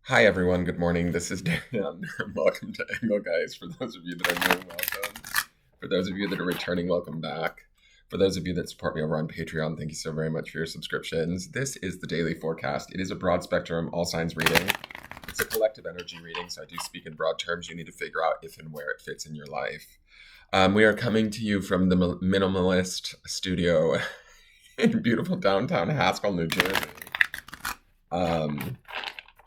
Hi everyone, good morning. This is Dan. Welcome to Engelgeist. For those of you that are new, welcome. For those of you that are returning, welcome back. For those of you that support me over on Patreon, thank you so very much for your subscriptions. This is the daily forecast. It is a broad spectrum, all signs reading. It's a collective energy reading, so I do speak in broad terms. You need to figure out if and where it fits in your life. We are coming to you from the Minimalist Studio in beautiful downtown Haskell, New Jersey.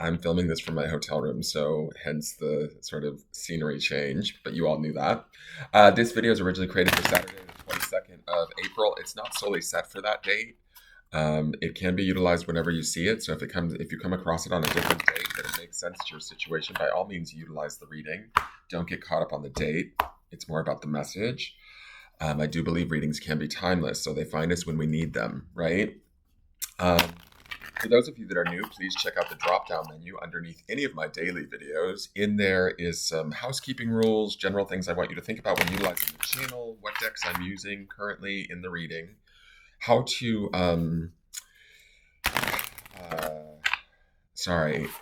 I'm filming this from my hotel room, so hence the sort of scenery change, but you all knew that. This video is originally created for Saturday, the 22nd of April. It's not solely set for that date. It can be utilized whenever you see it, so if you come across it on a different date that it makes sense to your situation, by all means utilize the reading. Don't get caught up on the date. It's more about the message. I do believe readings can be timeless, so they find us when we need them, right? For those of you that are new, please check out the drop-down menu underneath any of my daily videos. In there is some housekeeping rules, general things I want you to think about when utilizing the channel, what decks I'm using currently in the reading, how to,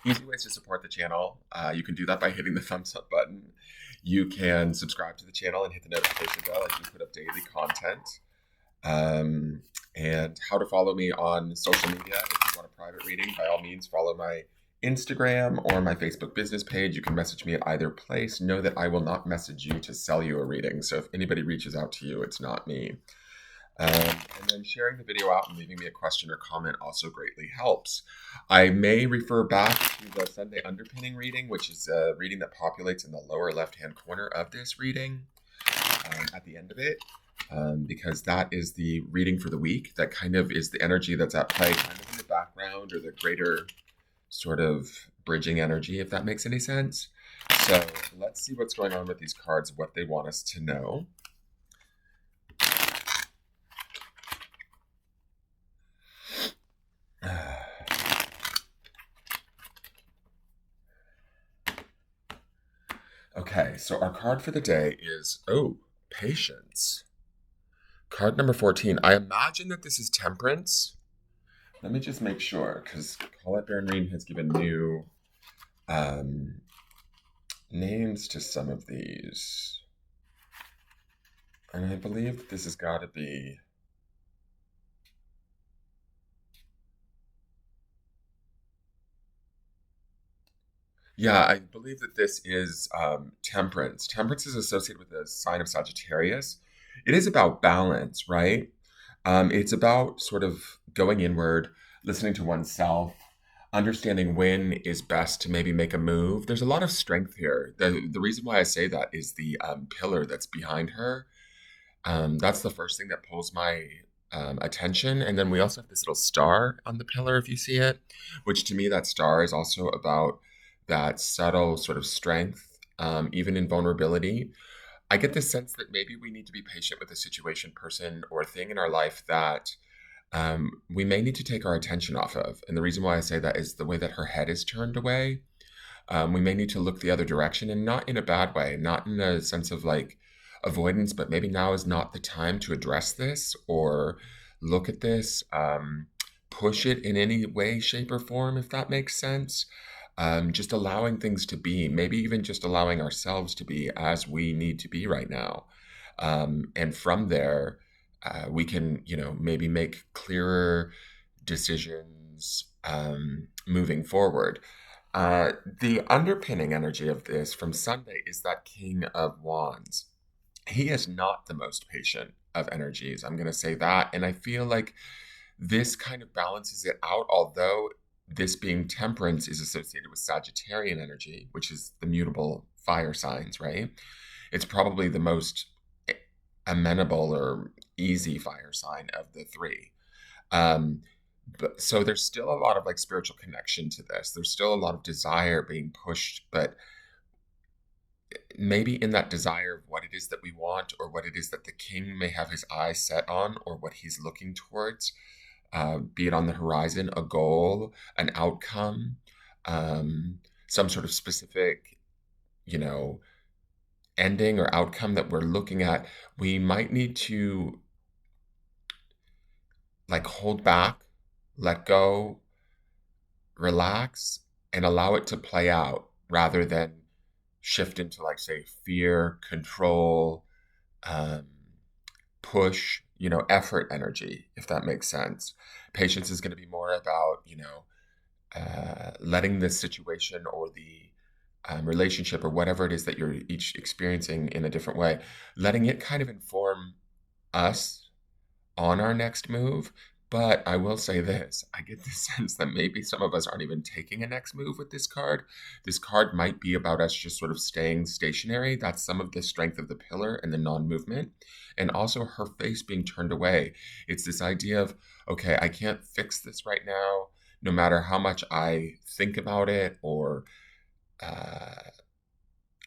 easy ways to support the channel. You can do that by hitting the thumbs up button. You can subscribe to the channel and hit the notification bell. I do put up daily content. And how to follow me on social media. If you want a private reading, by all means, follow my Instagram or my Facebook business page. You can message me at either place. Know that I will not message you to sell you a reading. So if anybody reaches out to you, it's not me. And then sharing the video out and leaving me a question or comment also greatly helps. I may refer back to the Sunday underpinning reading, which is a reading that populates in the lower left-hand corner of this reading at the end of it. Because that is the reading for the week. That kind of is the energy that's at play kind of in the background, or the greater sort of bridging energy, if that makes any sense. So let's see what's going on with these cards, what they want us to know. Okay, so our card for the day is, patience. Card number 14. I imagine that this is temperance. Let me just make sure, because Collette Reid has given new names to some of these. And I believe that this has got to be... Yeah, I believe that this is temperance. Temperance is associated with the sign of Sagittarius. It is about balance, right? It's about sort of going inward, listening to oneself, understanding when is best to maybe make a move. There's a lot of strength here. The reason why I say that is the pillar that's behind her. That's the first thing that pulls my attention. And then we also have this little star on the pillar, if you see it, which to me, that star is also about that subtle sort of strength, even in vulnerability. I get the sense that maybe we need to be patient with a situation, person, or thing in our life that we may need to take our attention off of. And the reason why I say that is the way that her head is turned away. We may need to look the other direction, and not in a bad way, not in a sense of like avoidance, but maybe now is not the time to address this or look at this, push it in any way, shape, or form, if that makes sense. Just allowing things to be, maybe even just allowing ourselves to be as we need to be right now. And from there, we can, maybe make clearer decisions moving forward. The underpinning energy of this from Sunday is that King of Wands. He is not the most patient of energies. I'm going to say that. And I feel like this kind of balances it out, although this being temperance is associated with Sagittarian energy, which is the mutable fire signs, right? It's probably the most amenable or easy fire sign of the three. So there's still a lot of like spiritual connection to this. There's still a lot of desire being pushed, but maybe in that desire of what it is that we want, or what it is that the king may have his eyes set on, or what he's looking towards, be it on the horizon, a goal, an outcome, some sort of specific, ending or outcome that we're looking at, we might need to like hold back, let go, relax, and allow it to play out rather than shift into, like, say, fear, control, um, push, effort energy, if that makes sense. Patience is going to be more about, letting the situation or the relationship or whatever it is that you're each experiencing in a different way, letting it kind of inform us on our next move. But I will say this, I get the sense that maybe some of us aren't even taking a next move with this card. This card might be about us just sort of staying stationary. That's some of the strength of the pillar and the non-movement. And also her face being turned away. It's this idea of, okay, I can't fix this right now, no matter how much I think about it, or uh,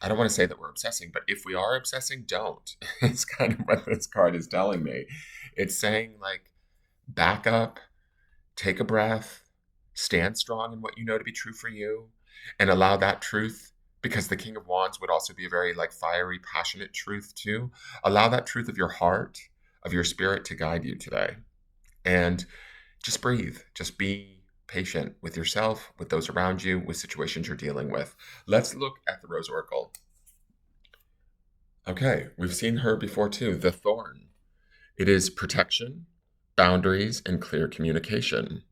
I don't want to say that we're obsessing, but if we are obsessing, don't. It's kind of what this card is telling me. It's saying, like, back up, take a breath, stand strong in what you know to be true for you, and allow that truth, because the King of Wands would also be a very, like, fiery, passionate truth too. Allow that truth of your heart, of your spirit to guide you today. And just breathe. Just be patient with yourself, with those around you, with situations you're dealing with. Let's look at the Rose Oracle. Okay, we've seen her before too, the Thorn. It is protection, boundaries, and clear communication.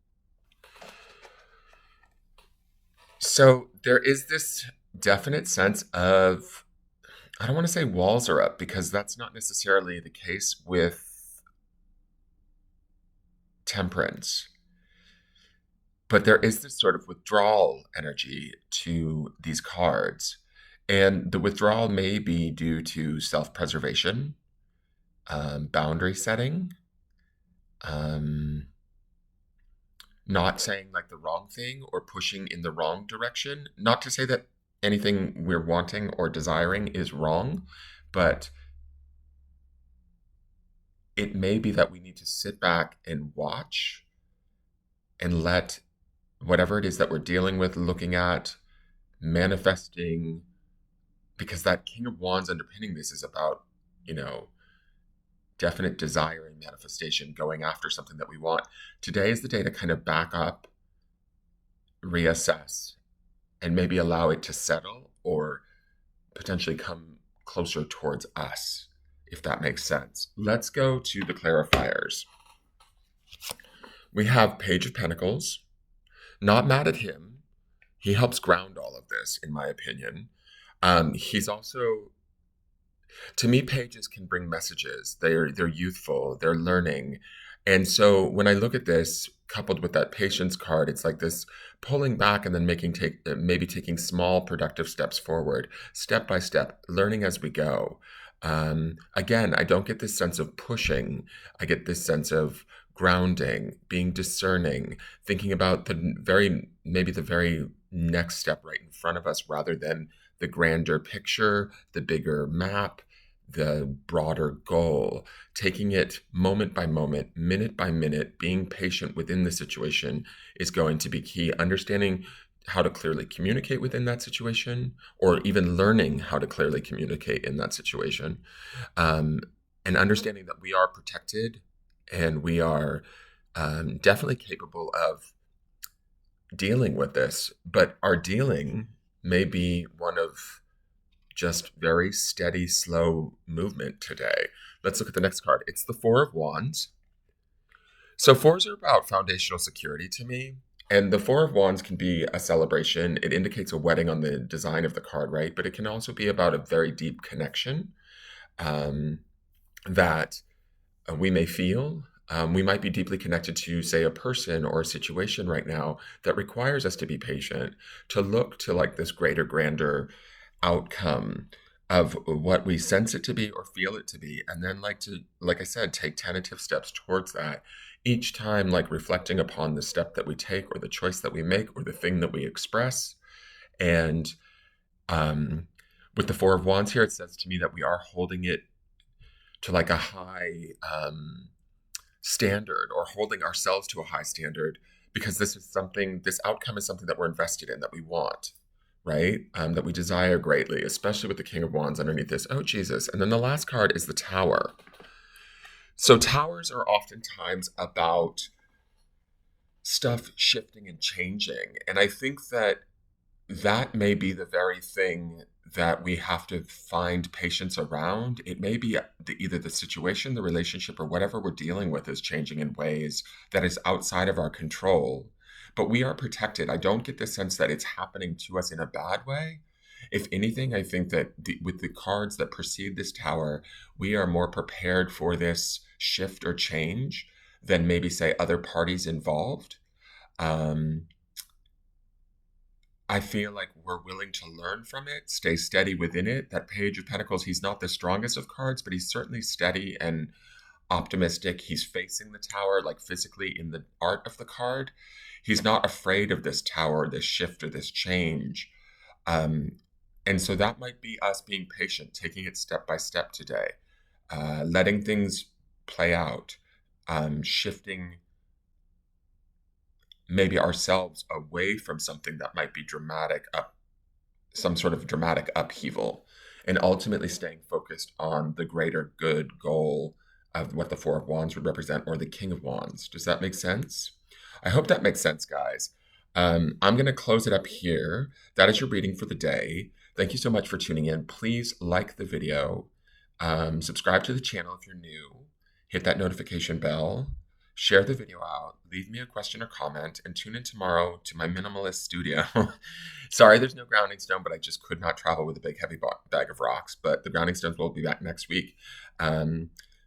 So there is this definite sense of, I don't want to say walls are up, because that's not necessarily the case with Temperance. But there is this sort of withdrawal energy to these cards. And the withdrawal may be due to self-preservation, boundary setting, not saying, like, the wrong thing or pushing in the wrong direction. Not to say that anything we're wanting or desiring is wrong, but it may be that we need to sit back and watch and let whatever it is that we're dealing with, looking at, manifesting, because that King of Wands underpinning this is about, definite desire and manifestation, going after something that we want. Today is the day to kind of back up, reassess, and maybe allow it to settle or potentially come closer towards us, if that makes sense. Let's go to the clarifiers. We have Page of Pentacles. Not mad at him. He helps ground all of this, in my opinion. He's also, to me, pages can bring messages. They're youthful, they're learning. And so when I look at this, coupled with that patience card, it's like this pulling back and then maybe taking small productive steps forward, step by step, learning as we go. Again, I don't get this sense of pushing. I get this sense of grounding, being discerning, thinking about maybe the very next step right in front of us, rather than the grander picture, the bigger map, the broader goal, taking it moment by moment, minute by minute, being patient within the situation is going to be key. Understanding how to clearly communicate within that situation, or even learning how to clearly communicate in that situation, and understanding that we are protected and we are definitely capable of dealing with this, but our dealing may be one of just very steady, slow movement today. Let's look at the next card. It's the Four of Wands. So fours are about foundational security to me. And the Four of Wands can be a celebration. It indicates a wedding on the design of the card, right? But it can also be about a very deep connection that we may feel. We might be deeply connected to, say, a person or a situation right now that requires us to be patient, to look to, like, this greater, grander outcome of what we sense it to be or feel it to be, and then, like I said, take tentative steps towards that, each time, like, reflecting upon the step that we take or the choice that we make or the thing that we express. And with the Four of Wands here, it says to me that we are holding it to, like, a high standard, or holding ourselves to a high standard, because this outcome is something that we're invested in, that we want, right? That we desire greatly, especially with the King of Wands underneath this. Oh, Jesus. And then the last card is the Tower. So towers are oftentimes about stuff shifting and changing. And I think that that may be the very thing that we have to find patience around. It may be either the situation, the relationship, or whatever we're dealing with is changing in ways that is outside of our control, but we are protected. I don't get the sense that it's happening to us in a bad way. If anything, I think that with the cards that precede this tower, we are more prepared for this shift or change than maybe, say, other parties involved. Um, I feel like we're willing to learn from it, stay steady within it. That Page of Pentacles, he's not the strongest of cards, but he's certainly steady and optimistic. He's facing the tower, like physically in the art of the card. He's not afraid of this tower, this shift, or this change. Um, and so that might be us being patient, taking it step by step today, letting things play out, shifting maybe ourselves away from something that might be dramatic, some sort of dramatic upheaval, and ultimately staying focused on the greater good goal of what the Four of Wands would represent, or the King of Wands. Does that make sense? I hope that makes sense, guys. I'm going to close it up here. That is your reading for the day. Thank you so much for tuning in. Please like the video, subscribe to the channel if you're new, hit that notification bell, share the video out, leave me a question or comment, and tune in tomorrow to my minimalist studio. Sorry there's no grounding stone, but I just could not travel with a big heavy bag of rocks, but the grounding stones will be back next week.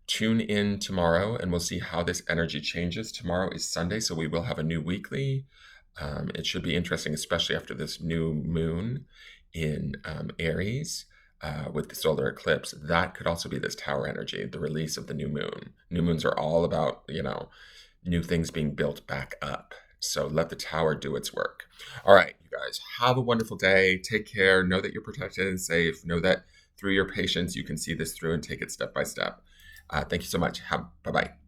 Tune in tomorrow and we'll see how this energy changes. Tomorrow is Sunday, so we will have a new weekly. It should be interesting, especially after this new moon in Aries. With the solar eclipse, that could also be this tower energy, the release of the new moon. New moons are all about, new things being built back up. So let the tower do its work. All right, you guys, have a wonderful day. Take care. Know that you're protected and safe. Know that through your patience, you can see this through and take it step by step. Thank you so much. Bye-bye.